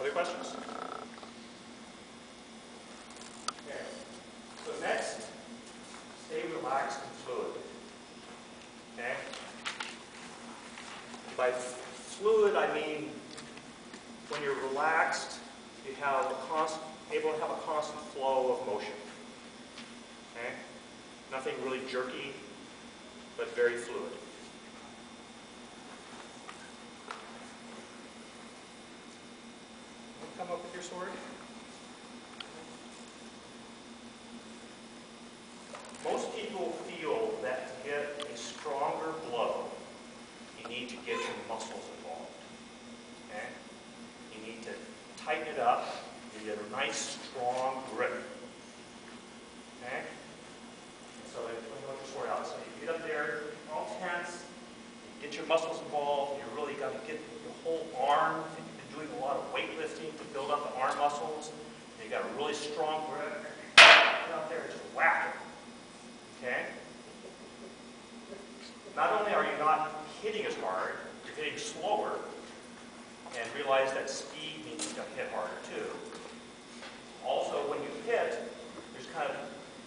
Other questions? Okay. So next, stay relaxed and fluid. Okay? By fluid, I mean when you're relaxed, you have able to have a constant flow of motion. Okay? Nothing really jerky, but very fluid. Come up with your sword. Most people feel that to get a stronger blow, you need to get your muscles involved. Okay? You need to tighten it up. You get a nice, strong grip. Okay? So let me put your sword out. So you get up there, all tense. You get your muscles involved. You really got to get your whole arm. Doing a lot of weightlifting to build up the arm muscles. You got a really strong grip. Get out there and just whack it. Okay? Not only are you not hitting as hard, you're hitting slower, and realize that speed means you're going to hit harder too. Also, when you hit,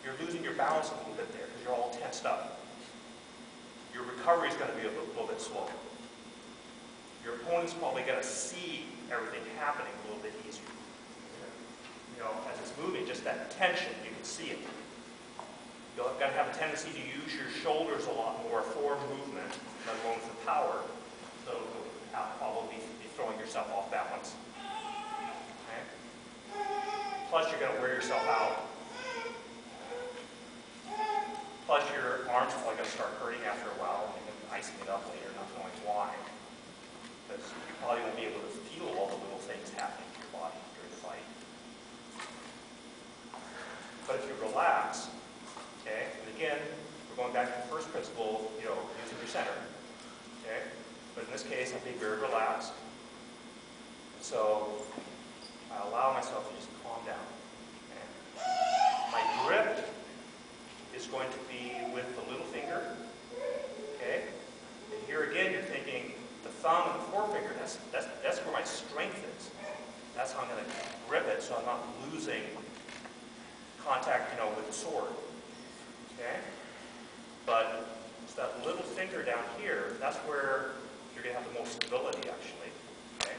you're losing your balance a little bit there because you're all tensed up. Your recovery is going to be a little bit slower. Your opponent's probably going to see everything happening a little bit easier. You know, as it's moving, just that tension, you can see it. You're going to have a tendency to use your shoulders a lot more for movement, let alone for power. So you'll probably be throwing yourself off balance. Okay? Plus, you're going to wear yourself out. Plus, your arms are probably going to start hurting after a while, and you're icing it up later, not knowing why. Because you probably won't be able to feel all the little things happening to your body during the fight. But if you relax, okay, and again, we're going back to the first principle, you know, using your center, okay? But in this case, I'm being very relaxed. So I allow myself to just calm down. Okay? My grip is going to be with the little finger, okay? And here again, you're thinking, the thumb and the forefinger, that's where my strength is. That's how I'm going to grip it so I'm not losing contact, you know, with the sword. Okay? But it's that little finger down here, that's where you're going to have the most stability, actually. Okay?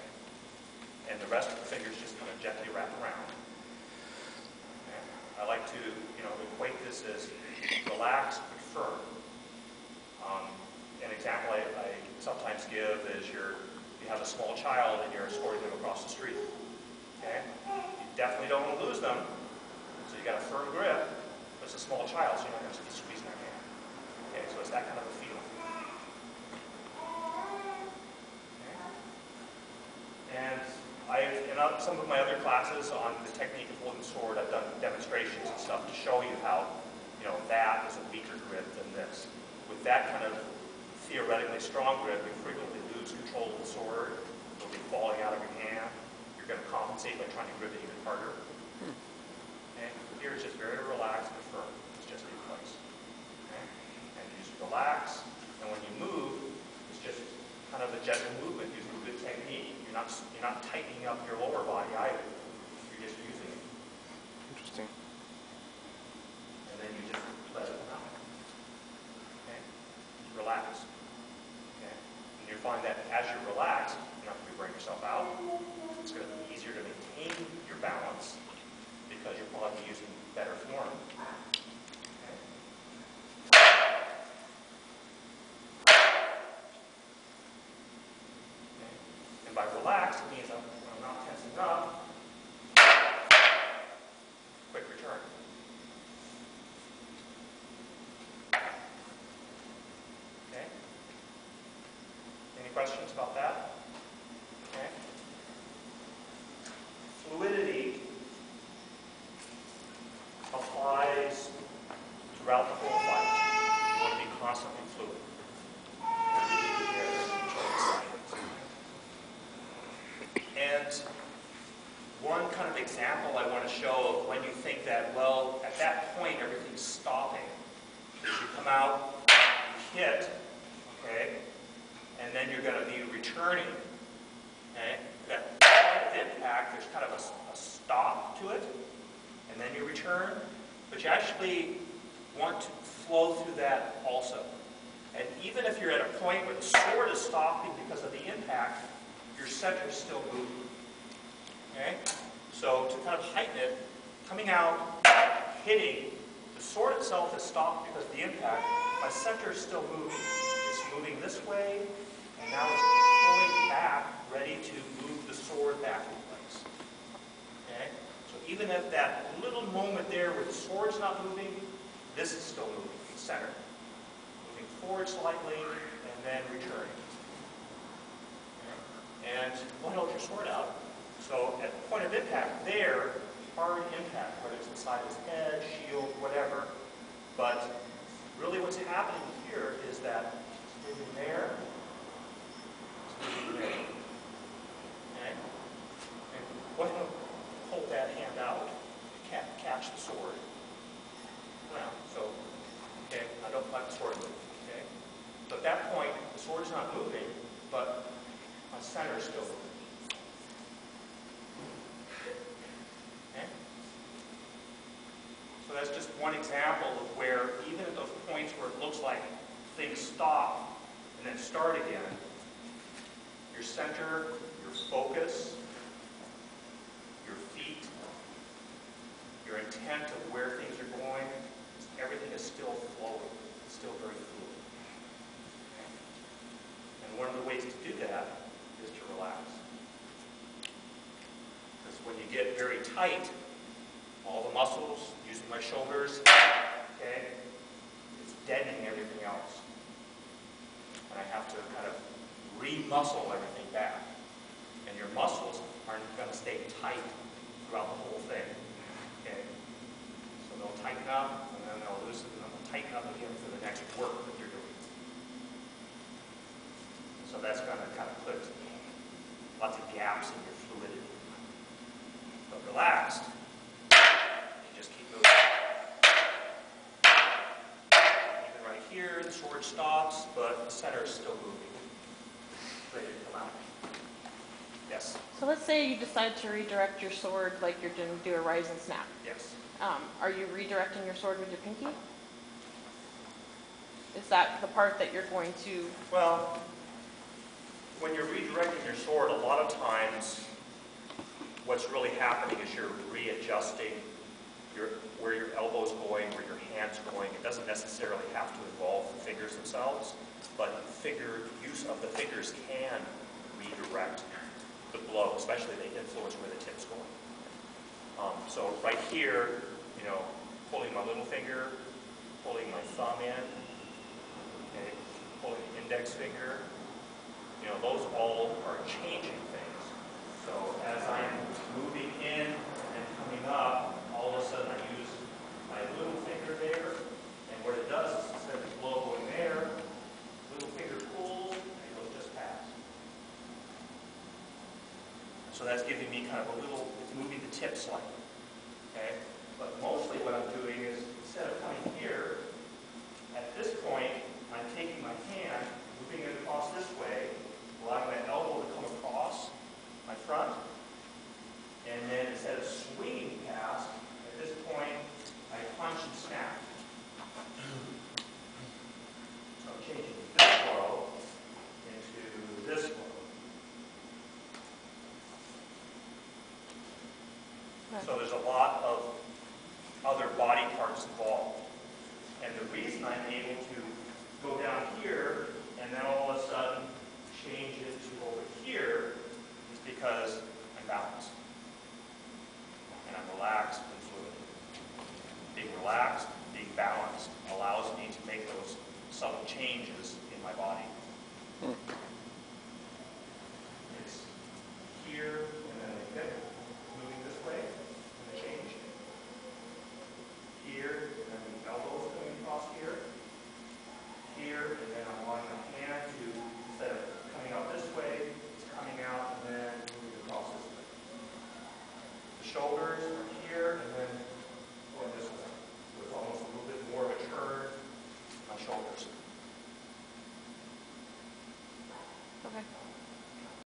And the rest of the fingers just kind of gently wrap around. Okay? I like to, you know, equate this as relaxed but firm. An example I sometimes give is you have a small child and you're escorting them across the street. Okay? You definitely don't want to lose them, so you got a firm grip, but it's a small child, so you're not going to be squeezing their hand. Okay, so it's that kind of a feeling. Okay? And in some of my other classes on the technique of holding the sword, I've done demonstrations and stuff to show you how, you know, that is a weaker grip than this. With that kind of theoretically strong grip, you frequently lose control of the sword. It'll be falling out of your hand. You're going to compensate by trying to grip it even harder. Okay? Here it's just very relaxed and firm. It's just in place. Okay? And you just relax. And when you move, it's just kind of a gentle movement using good technique. You're not tightening up your lower body either. You're just using it. Interesting. And then you just let it out. Okay? Relax. And you find that as you relax, you're not going to be burning yourself out. It's going to be easier to maintain your balance because you're probably using better form. Okay. And by relax, it means I'm not tensing up. Quick return. Okay. Any questions about that? Okay. Fluidity applies throughout the whole fight. You want to be constantly fluid. And one kind of example I want to show of when you think that, well, at that point everything's stopping. You come out, you hit, okay, and then you're going to be returning. Okay? That point of impact impact, there's kind of a stop to it, and then you return, but you actually want to flow through that also. And even if you're at a point where the sword is stopping because of the impact, your center is still moving. Okay? So to kind of heighten it, coming out, hitting, the sword itself is stopped because of the impact. My center is still moving. It's moving this way, and now it's pulling back, ready to move the sword back in place. Okay? So even at that little moment there where the sword's not moving, this is still moving, the center. Moving forward slightly, and then returning. Okay? And go ahead and hold your sword out. So at the point of impact there, hard impact, whether it's inside his head, shield, whatever. But really what's happening here is that it's moving there, it's moving there. Okay? And go ahead and hold that hand out, catch the sword. Now, so, okay, I don't let the sword move, okay? So at that point, the sword is not moving, but my center is still moving. Okay? So that's just one example of where, even at those points where it looks like things stop and then start again, your center, your focus, your feet, your intent of where things are going, everything is still flowing. It's still very fluid. And one of the ways to do that is to relax. Because when you get very tight, all the muscles, using my shoulders, okay, it's deadening everything else. And I have to kind of re-muscle everything back. And your muscles aren't going to stay tight throughout the whole thing. Okay? So they'll tighten up, and then they'll loosen, and they'll tighten up again for the next work that you're doing. So that's going to kind of put lots of gaps in your fluidity. But relaxed, you just keep moving. Even right here, the sword stops, but the center is still moving. Ready to come out. Yes? So let's say you decide to redirect your sword like you're going to do a rise and snap. Yes. Are you redirecting your sword with your pinky? Is that the part that you're going to... Well, when you're redirecting your sword, a lot of times what's really happening is you're readjusting where your elbow's going, where your hand's going. It doesn't necessarily have to involve the fingers themselves, but use of the fingers can redirect the blow, especially they influence where the tip's going. So right here, you know, pulling my little finger, pulling my thumb in, okay, pulling the index finger, you know, those all are changing things. So as I'm moving in and coming up, all of a sudden I use my little finger there, and what it does is instead of the blow going there, little finger pulls, and it goes just past. So that's giving me kind of a little, it's moving the tip slightly. Okay? But mostly what I'm doing is, instead of coming here, at this point, I'm taking my hand, moving it across this way, allowing my elbow to come across my front, and then instead of swinging past, at this point, I punch and snap. So I'm changing this blow into this blow. So there's a lot of other body parts involved. And the reason I'm able to go down here and then all of a sudden change it to over here is because I'm balanced. And I'm relaxed and fluid. Being relaxed, being balanced, allows me to make those subtle changes in my body. It's here and then I hip, moving this way, and I change. Here, and then the elbows coming across here. Here, and then I'm allowing my hand to, instead of coming out this way, it's coming out and then moving across this way. The shoulder